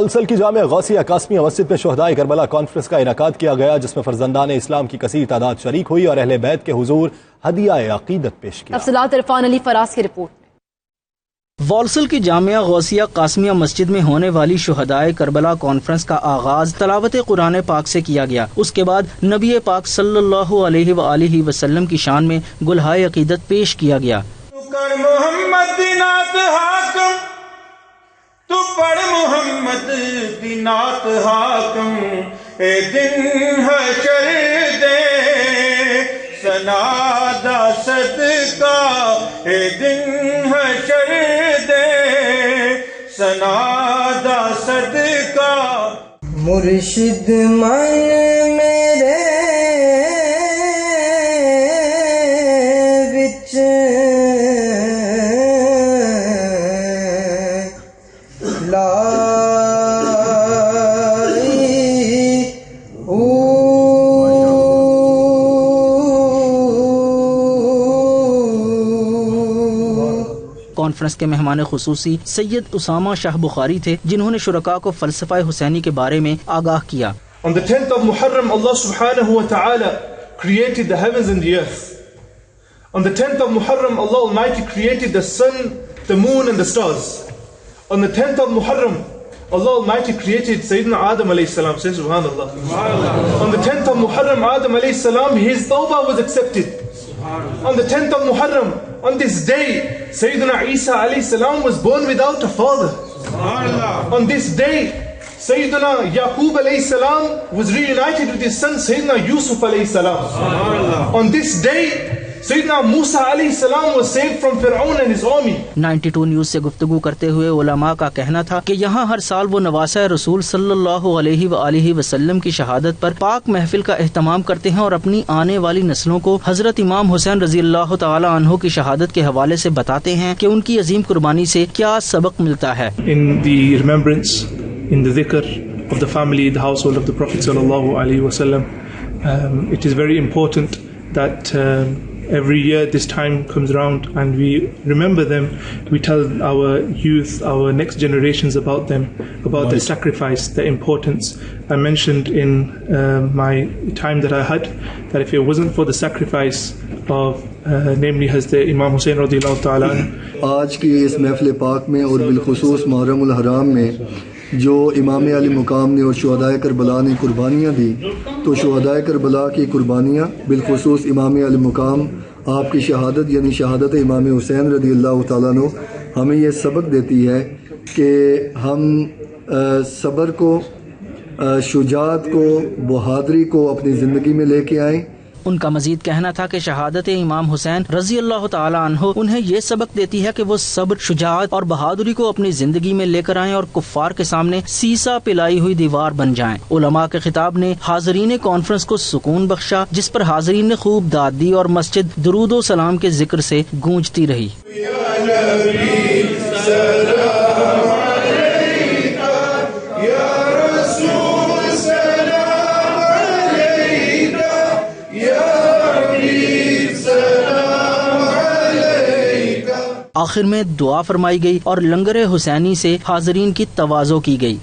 والسل کی جامع غوثیہ قاسمیہ مسجد میں شہدائے کربلا کانفرنس کا انعقاد کیا گیا، جس میں فرزندان اسلام کی کثیر تعداد شریک ہوئی اور اہل بیت کے حضور ہدیہ عقیدت پیش کیا۔ تفصیلات عرفان علی فراز کی رپورٹ میں۔ والسل کی جامعہ غوثیہ قاسمیہ مسجد میں ہونے والی شہدائے کربلا کانفرنس کا آغاز تلاوت قرآن پاک سے کیا گیا۔ اس کے بعد نبی پاک صلی اللہ علیہ وآلہ وسلم کی شان میں گلہائے عقیدت پیش کیا گیا۔ تو پڑھ محمد دی نعت حاکم، اے دن حشر دے ثنا دا صدقہ، اے دن حشر دے ثنا دا صدقہ۔ مرشد من میرے وچ کانفرنس کے مہمان خصوصی سید اسامہ شاہ بخاری تھے، جنہوں نے شرکاء کو فلسفہ حسینی کے بارے میں آگاہ کیا۔ On the 10th of Muharram, Allah subhanahu wa ta'ala created the heavens and the earth. On the 10th of Muharram, Allah Almighty created the sun, the moon and the stars. On the 10th of Muharram, Allah Almighty created Sayyidina Adam alayhi salam. Say subhanallah. On the 10th of Muharram, Adam alayhi salam, his tawbah was accepted. On the 10th of Muharram, on this day, Sayyidina Isa alayhi salam was born without a father. On this day, Sayyidina Yaqub alayhi salam was reunited with his son Sayyidina Yusuf alayhi salam. On this day, Sayyidina Musa alayhi salam was saved from Fir'aun and his army. 92 news سے گفتگو کرتے ہوئے علماء کا کہنا تھا کہ یہاں ہر سال وہ نواسہ رسول صلی اللہ علیہ وآلہ وسلم کی شہادت پر پاک محفل کا اہتمام کرتے ہیں اور اپنی آنے والی نسلوں کو حضرت امام حسین رضی اللہ تعالی عنہ کی شہادت کے حوالے سے بتاتے ہیں کہ ان کی عظیم قربانی سے کیا سبق ملتا ہے۔ In the remembrance, in the dhikr of the family, the household of the Prophet sallallahu alaihi wasallam, it is very important that every year this time comes around and we remember them. We tell our youth, our next generations about them, about their sacrifice, their importance. I mentioned in my time that I had that if it wasn't for the sacrifice of namely Hazrat Imam Hussain radiyallahu ta'ala anhu, آج کی اس محفل پاک میں اور بالخصوص محرم الحرام میں جو امام علی مقام نے اور شہدائے کربلا نے قربانیاں دی، تو شہدائے کربلا کی قربانیاں بالخصوص امام علی مقام آپ کی شہادت یعنی شہادت امام حسین رضی اللہ تعالیٰ عنہ ہمیں یہ سبق دیتی ہے کہ ہم صبر کو، شجاعت کو، بہادری کو اپنی زندگی میں لے کے آئیں۔ ان کا مزید کہنا تھا کہ شہادت امام حسین رضی اللہ تعالی عنہ انہیں یہ سبق دیتی ہے کہ وہ صبر، شجاعت اور بہادری کو اپنی زندگی میں لے کر آئیں اور کفار کے سامنے سیسا پلائی ہوئی دیوار بن جائیں۔ علماء کے خطاب نے حاضرین کانفرنس کو سکون بخشا، جس پر حاضرین نے خوب داد دی اور مسجد درود و سلام کے ذکر سے گونجتی رہی۔ آخر میں دعا فرمائی گئی اور لنگر حسینی سے حاضرین کی تواضع کی گئی۔